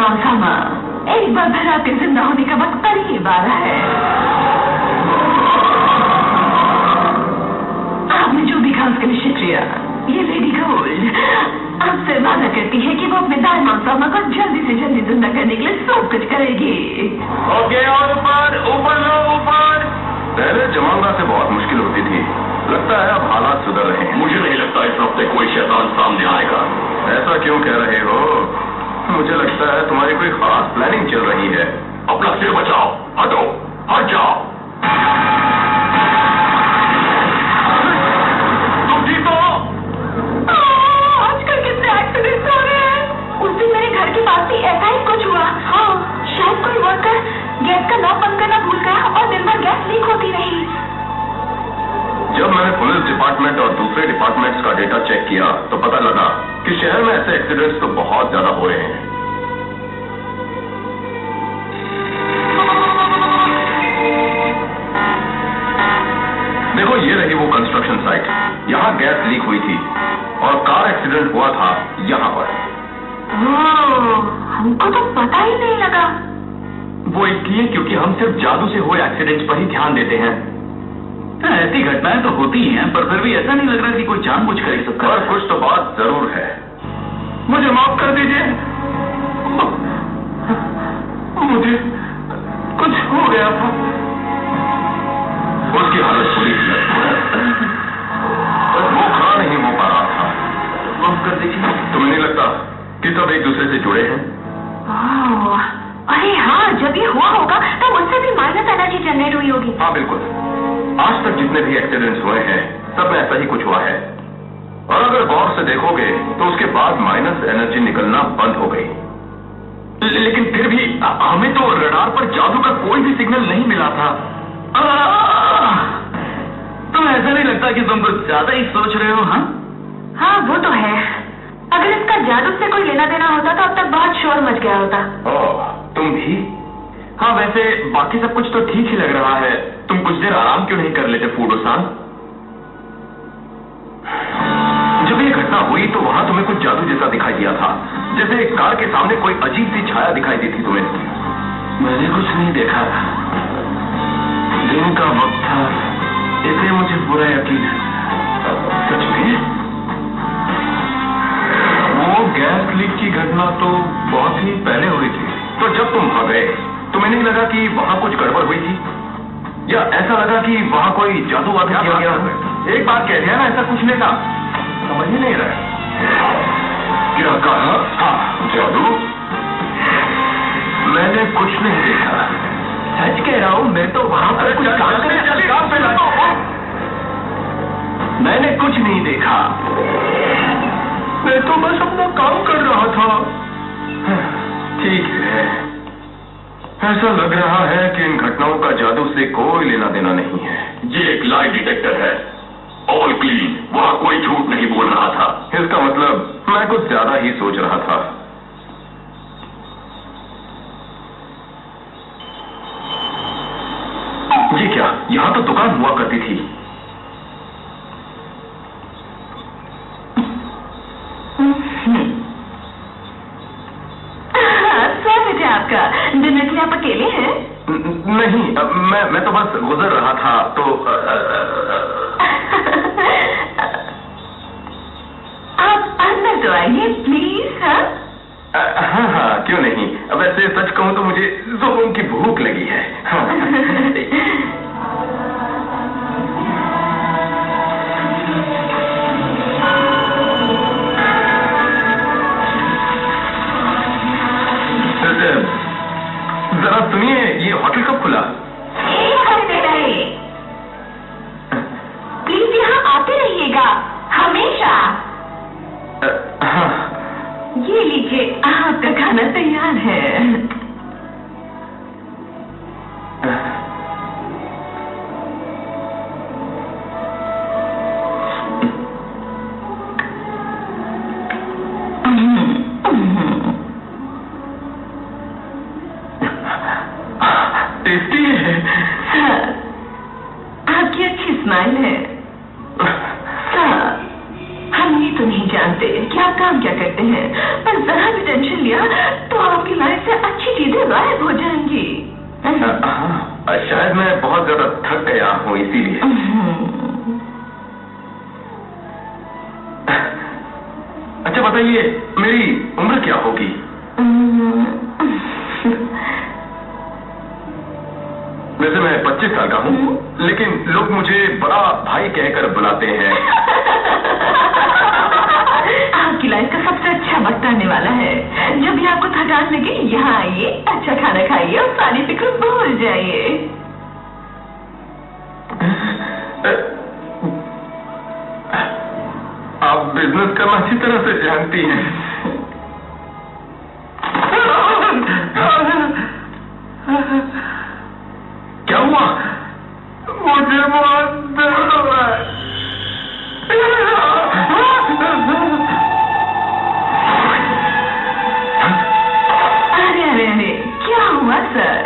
मौसमा, एक बार फिर आपके जिंदा होने का वक्त करीब आ रहा है। आपने जो भी कहा उसके लिए शुक्रिया। ये लेडी गोल्ड आपसे वादा करती है कि वो अपने दाई मौसमा को जल्दी से जल्दी जिंदा करने के लिए सब कुछ करेगी। ओके, और ऊपर ऊपर लो, ऊपर। पहले जमाना से बहुत मुश्किल होती थी, लगता है अब हालात सुधर रहे हैं। मुझे नहीं लगता इस हफ्ते कोई शैतान सामने आएगा। ऐसा क्यों कह रहे हो? मुझे लगता है तुम्हारी कोई खास प्लानिंग चल रही है। अपना सिर बचाओ, हटो, हट जाओ। तुम ठीक हो? आजकल कितने एक्सीडेंट्स हो रहे हैं। उस दिन मेरे घर के पास भी ऐसा ही कुछ हुआ। हाँ, शायद कोई वर्कर गैस का नॉब बंद करना भूल गया और दिन भर गैस लीक होती रही। जब मैंने पुलिस डिपार्टमेंट और दूसरे डिपार्टमेंट्स का डेटा चेक किया तो पता लगा कि शहर में ऐसे एक्सीडेंट्स तो बहुत ज्यादा हो रहे हैं। देखो, ये रही वो कंस्ट्रक्शन साइट। यहाँ गैस लीक हुई थी और कार एक्सीडेंट हुआ था यहाँ पर। हमको तो पता ही नहीं लगा। वो इसलिए क्योंकि हम सिर्फ जादू से हुए एक्सीडेंट्स पर ही ध्यान देते हैं। ऐसी घटनाएं तो होती ही हैं, पर फिर भी ऐसा नहीं लग रहा कि कोई जानबूझ कर ये सब कर रहा है। और कुछ तो बात जरूर है। मुझे माफ कर दीजिए, मुझे कुछ हो गया था। उसकी हालत बुरी थी, वो खड़ा नहीं हो पा रहा था। माफ कर दीजिए। तुम्हें नहीं लगता कि सब एक दूसरे से जुड़े हैं? अरे हाँ, जब ये हुआ होगा तब उससे भी माइनस एनर्जी जनरेट हुई होगी। हाँ बिल्कुल, आज तक जितने भी एक्सीडेंट्स हुए हैं सब में ऐसा ही कुछ हुआ है। और अगर गौर से देखोगे तो उसके बाद माइनस एनर्जी निकलना बंद हो गई। लेकिन फिर भी हमें तो रडार पर जादू का कोई भी सिग्नल नहीं मिला था। तो ऐसा नहीं लगता कि तुम कुछ ज्यादा ही सोच रहे हो? हाँ, वो तो है। अगर इसका जादू से कोई लेना देना होता तो अब तक बहुत शोर मच गया होता। ओह, तुम भी? हाँ, वैसे बाकी सब कुछ तो ठीक ही लग रहा है। तुम कुछ देर आराम क्यों नहीं कर लेते फूडो-सान? जब ये घटना हुई तो वहां तुम्हें कुछ जादू जैसा दिखाई दिया था, जैसे एक कार के सामने कोई अजीब सी छाया दिखाई दी थी तुम्हें। मैंने कुछ नहीं देखा, दिन का वक्त था, इसलिए मुझे पूरा यकीन है। सच में? वो गैस लीक की घटना तो बहुत ही पहले हुई थी। तो जब तुम वहां गए तुम्हें नहीं लगा कि वहां कुछ गड़बड़ हुई थी, या ऐसा लगा कि वहां कोई जादू वादू किया गया? एक बात कह दिया ना, ऐसा कुछ नहीं था। समझ ही नहीं रहा। क्या कहा? हाँ, जादू? मैंने कुछ नहीं देखा। सच कह रहा हूँ, मैं तो वहां पर कुछ काम पे लगा। मैंने कुछ नहीं देखा, मैं तो बस अपना काम कर रहा था। ठीक है, ऐसा लग रहा है कि इन घटनाओं का जादू से कोई लेना देना नहीं है। ये एक लाई डिटेक्टर है, ऑल क्लीन। वहां कोई झूठ नहीं बोल रहा था। इसका मतलब मैं कुछ ज्यादा ही सोच रहा था। ये क्या, यहाँ तो दुकान हुआ करती थी। स्वागत है आपका। डिनर के लिए आप अकेले हैं? नहीं, मैं तो बस गुजर रहा था तो आप अंदर तो आइए प्लीज। हाँ हाँ, क्यों नहीं। वैसे सच कहूँ तो मुझे जोरों की भूख लगी है। हाँ। जरा सुनिए, ये होटल कब खुला? एक हफ्ते रहे। प्लीज यहाँ आते रहिएगा हमेशा। हाँ। ये लीजिए, आपका खाना तैयार है। टेस्टी है। आपकी अच्छी स्माइल है। हम ये तो नहीं जानते कि आप काम क्या करते हैं, पर जरा भी टेंशन लिया तो आपकी लाइफ सीधे गायब हो जाएंगी। शायद मैं बहुत ज्यादा थक गया हूँ इसीलिए। अच्छा बताइए, मेरी उम्र क्या होगी? वैसे मैं 25 साल का हूँ, लेकिन लोग मुझे बड़ा भाई कहकर बुलाते हैं। आपकी लाइफ का सबसे अच्छा वक्त आने वाला है। जब भी आपको थकान लगे, यहाँ आइए, अच्छा खाना खाइए और सारी फिक्र भूल जाइए। आप बिजनेस करना अच्छी तरह से जानती हैं। क्या हुआ? मुझे बहुत दर्द हो रहा है। अरे क्या हुआ सर?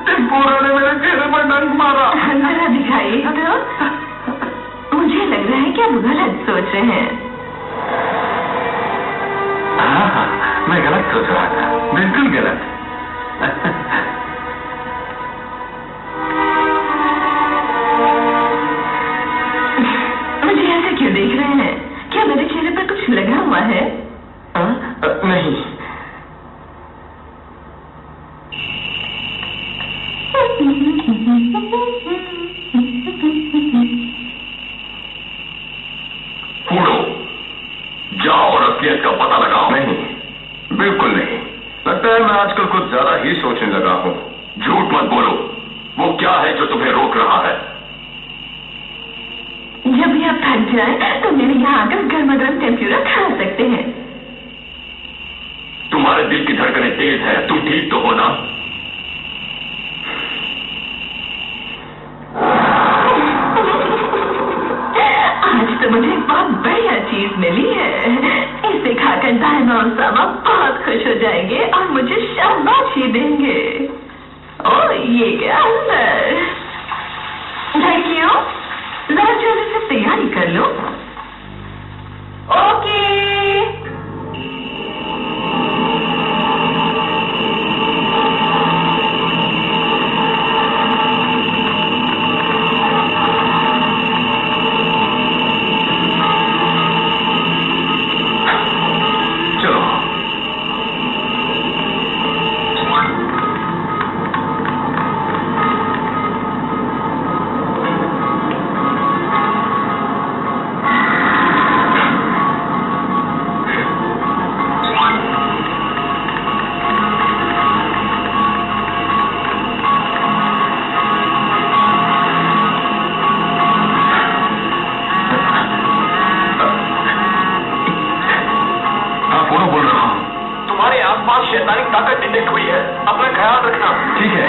टिम्पोरा ने मेरे चेहरे पर डंक मारा। जरा दिखाइए तो। मुझे लग रहा है कि आप गलत सोच रहे हैं। हाँ, मैं गलत सोच रहा था, बिल्कुल गलत। मुझे ऐसे क्यों देख रहे हैं? क्या मेरे चेहरे पर कुछ लगा हुआ है? नहीं। फूलो, जाओ और असलियत का पता लगाओ। नहीं, बिल्कुल नहीं। लगता है मैं आजकल कुछ ज्यादा ही सोचने लगा हूँ। झूठ मत बोलो। वो क्या है जो तुम्हें रोक रहा है? जब भी आप थक जाएं, तो मेरे यहाँ आकर गर्मा गर्म टेम्प्यूरा खा सकते हैं। तुम्हारे दिल की धड़कनें तेज है, तुम ठीक तो हो ना? आज तो मुझे बहुत बढ़िया चीज मिली है। इसे खाकर दायमा और सामा बहुत खुश हो जाएंगे और मुझे शाबाशी देंगे। ओ ये क्या अंदर? लड़कियों, जरा जल्दी से तैयारी कर लो। ओके। शैतानिक ताकत डिटेक्ट हुई है। अपना ख्याल रखना। ठीक है।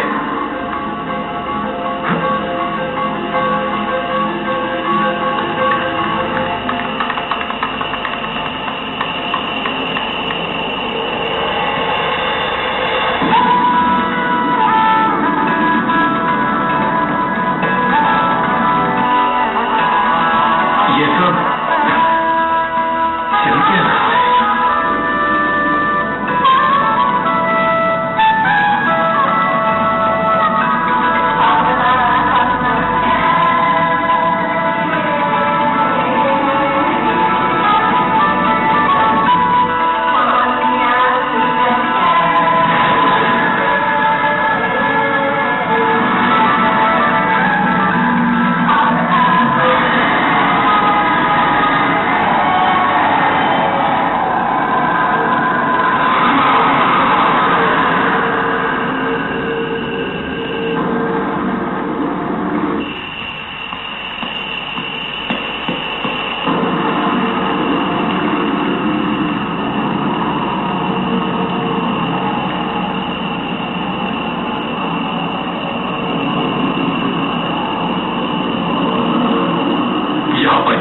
ये सब चल क्या रहा है?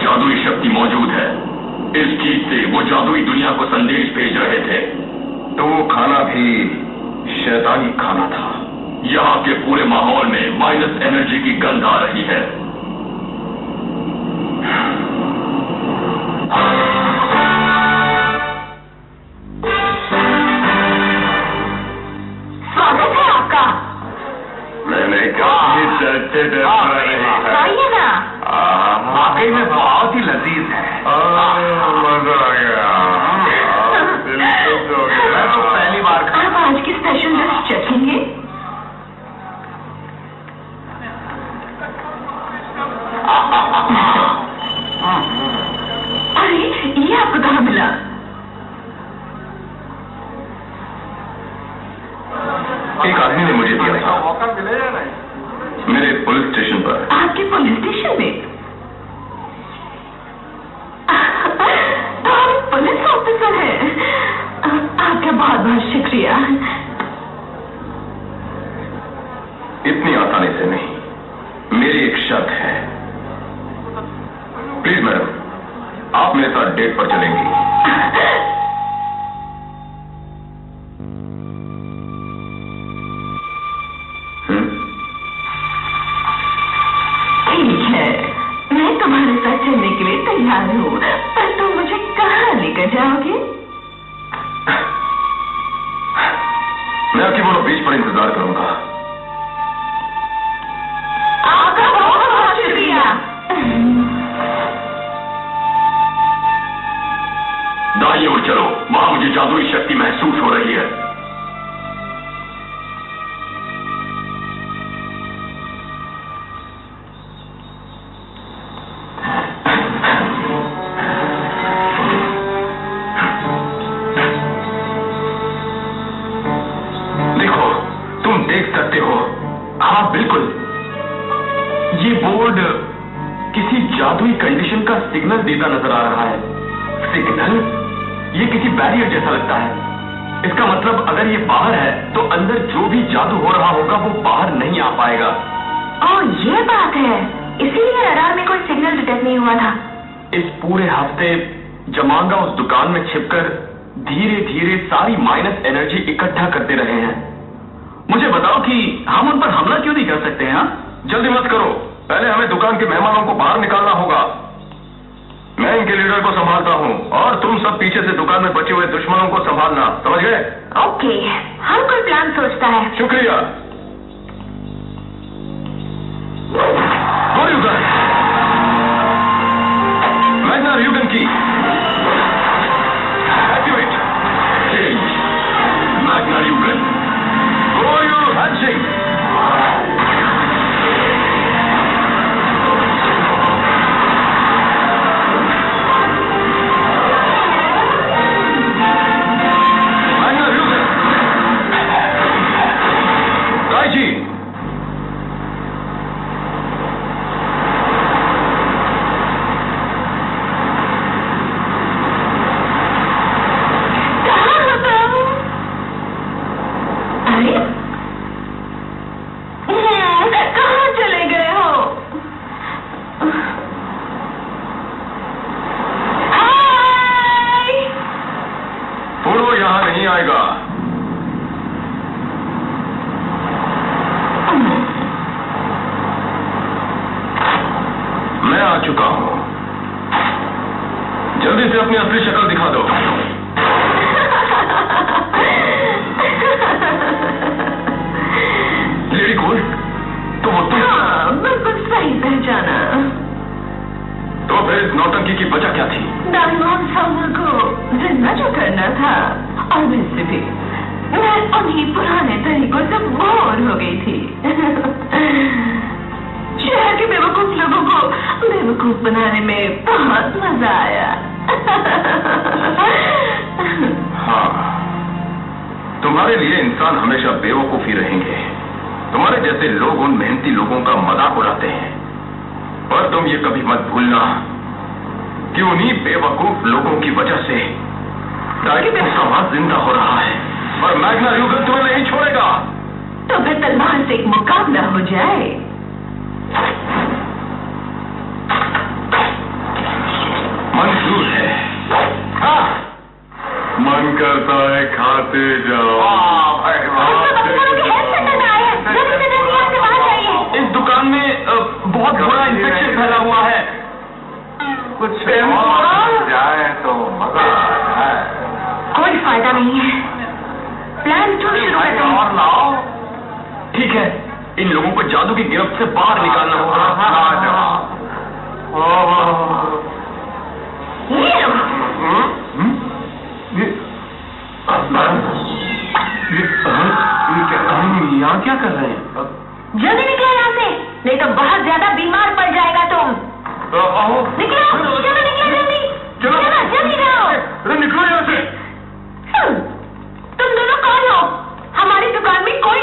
जादुई शक्ति मौजूद है। इस चीज से वो जादुई दुनिया को संदेश भेज रहे थे। तो वो खाना भी शैतानी खाना था। यहाँ के पूरे माहौल में माइनस एनर्जी की गंध आ रही है। एक आदमी ने मुझे दिया था, मौका मिलेगा नहीं, मेरे पुलिस स्टेशन पर। आपके पुलिस स्टेशन में? तो आप पुलिस ऑफिसर हैं। आपका बहुत बहुत शुक्रिया। इतनी आसानी से नहीं, मेरी एक शर्त है। प्लीज मैडम, आप मेरे साथ डेट पर चलेंगी। ठीक है, मैं तुम्हारे साथ चलने के लिए तैयार हूँ, पर तुम मुझे कहाँ लेकर जाओगे? मैं आपकी बोलो बीच पर इंतजार करूंगा। आपका बहुत बहुत शुक्रिया। दाईं ओर चलो, वहां मुझे जादुई शक्ति महसूस हो रही है। देखो, तुम देख सकते हो। हाँ बिल्कुल, ये बोर्ड किसी जादुई कंडीशन का सिग्नल देता नजर आ रहा है। सिग्नल? ये किसी बैरियर जैसा लगता है। इसका मतलब अगर ये बाहर है तो अंदर जो भी जादू हो रहा होगा वो बाहर नहीं आ पाएगा। ओह, ये बात है, इसीलिए रडार में कोई सिग्नल डिटेक्ट नहीं हुआ था। इस पूरे हफ्ते जमांगा उस दुकान में छिपकर धीरे धीरे सारी माइनस एनर्जी इकट्ठा करते रहे हैं। मुझे बताओ कि हम उन पर हमला क्यों नहीं कर सकते हैं? जल्दी मत करो, पहले हमें दुकान के मेहमानों को बाहर निकालना होगा। मैं इनके लीडर को संभालता हूँ और तुम सब पीछे से दुकान में बचे हुए दुश्मनों को संभालना, समझ गए? ओके, हर कोई प्लान सोचता है। शुक्रिया। मैग्ना र्यूगन की activate. Change Magna Ryugan. Warrior Handshake। Magna Ryugan. Kaiji. कहाँ चले गए हो? हाय! फूलो यहाँ नहीं आएगा। मैं आ चुका हूँ, जल्दी से अपनी असली शक्ल दिखा दो। लेडी गोल्ड, तो वो तुम? हाँ, बिल्कुल सही पहचाना। तो फिर इस नौटंकी की वजह क्या थी? डायमंड सामर को जिंदा जो करना था, और वैसे भी मैं उन्हीं पुराने तरीकों से बोर हो गई थी। शहर के बेवकूफ लोगों को बेवकूफ बनाने में बहुत मजा आया। हाँ, तुम्हारे लिए इंसान हमेशा बेवकूफ ही रहेंगे। तुम्हारे जैसे लोग उन मेहनती लोगों का मजाक उड़ाते हैं, पर तुम ये कभी मत भूलना कि उन्हीं बेवकूफ लोगों की वजह से टाइगर समाज जिंदा हो रहा है, और मैग्ना र्यूगन तुम्हें नहीं छोड़ेगा। तो फिर तलवार से एक मुकाबला हो जाए। मंजूर है। हाँ। मन करता है खाते जाओ। इस दुकान में बहुत बुरा इंफेक्शन फैला हुआ है। कुछ जाए तो मजा है। कोई फायदा नहीं है, प्लान 2 शुरू करते हैं। और लाओ। ठीक है, इन लोगों को जादू की गिरफ्त से बाहर निकालना होगा। यहाँ क्या कर रहे हैं? जल्दी निकलो यहाँ से, नहीं तो बहुत ज्यादा बीमार पड़ जाएगा तुम। निकलो, चलो निकलो जल्दी। चलो जल्दी जाओ। निकलो यहाँ से। तुम दोनों कौन हो? हमारी दुकान में कोई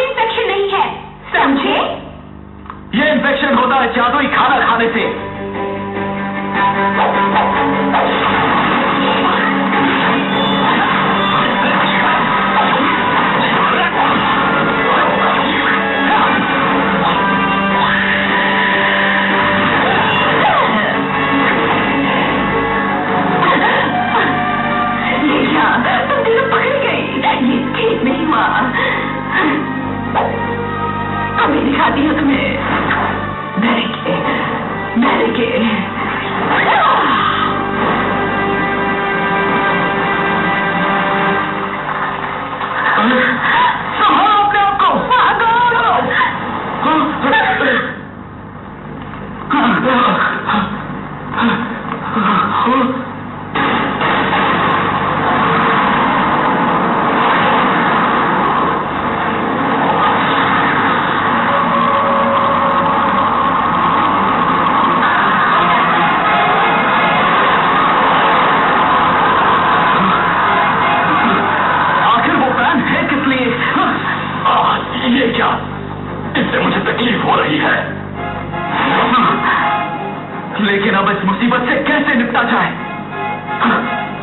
आ जाए।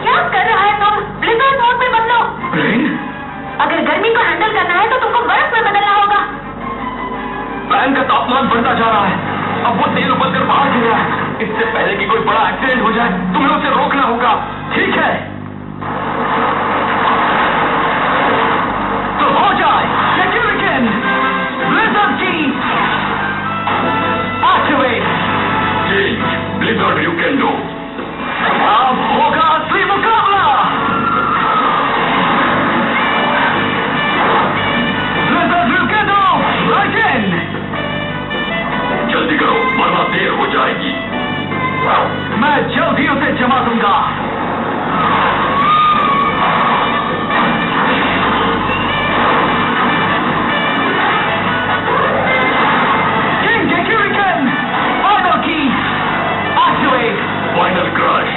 क्या कर रहा है तुम? ब्लिजर्ड मोड में बदलो। रेन, अगर गर्मी को हैंडल करना है तो तुमको बर्फ में बदलना होगा। पैन का तापमान बढ़ता जा रहा है। अब वो तेल उबलकर बाहर गिर रहा है। इससे पहले कि कोई बड़ा एक्सीडेंट हो जाए तुम्हें उसे रोकना होगा, ठीक है? तो हो जाए। ब्लिजर्ड की activate. Blizzard you can do. अब होगा असली मुकाबला। Blizzard you can do. Right in. जल्दी करो वरना देर हो जाएगी। मैं जल्द ही उसे जमा दूंगा। किंग एक्यूरिकन फाइनल की activate. Final crush.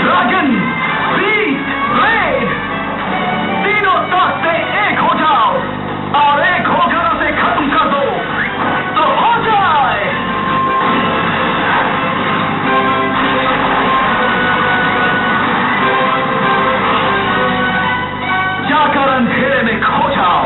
Dragon beat red, तीनों ताकते एक हो जाओ और एक होकर उसे खत्म कर दो तो हो जाए। जाकर अंधेरे में खो जाओ।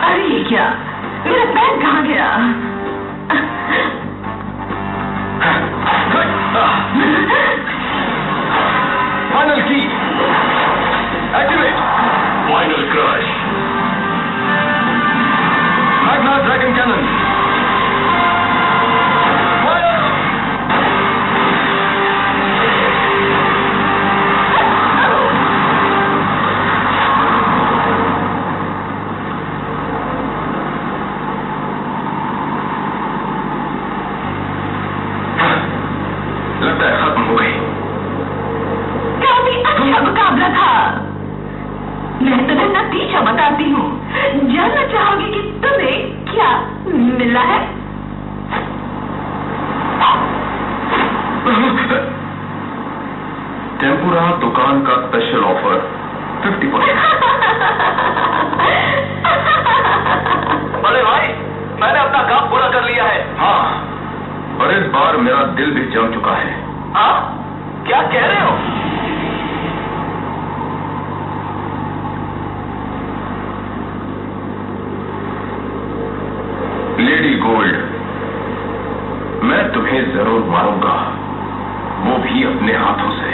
अरे ये क्या? मेरा पैर कहाँ गया? फाइनल की activate. Final crush. Magna dragon cannon. लगता है खत्म हो गई। काफी अच्छा मुकाबला था। मैं तुम्हें नतीजा बताती हूँ। जानना चाहोगे कि तुम्हें क्या मिला है? टेम्पुरा दुकान का स्पेशल ऑफर 50%। अरे भाई, मैंने अपना काम पूरा कर लिया है। हाँ, और इस बार मेरा दिल भी जम चुका है। हाँ? क्या कह रहे हो? लेडी गोल्ड, मैं तुम्हें जरूर मारूंगा, वो भी अपने हाथों से।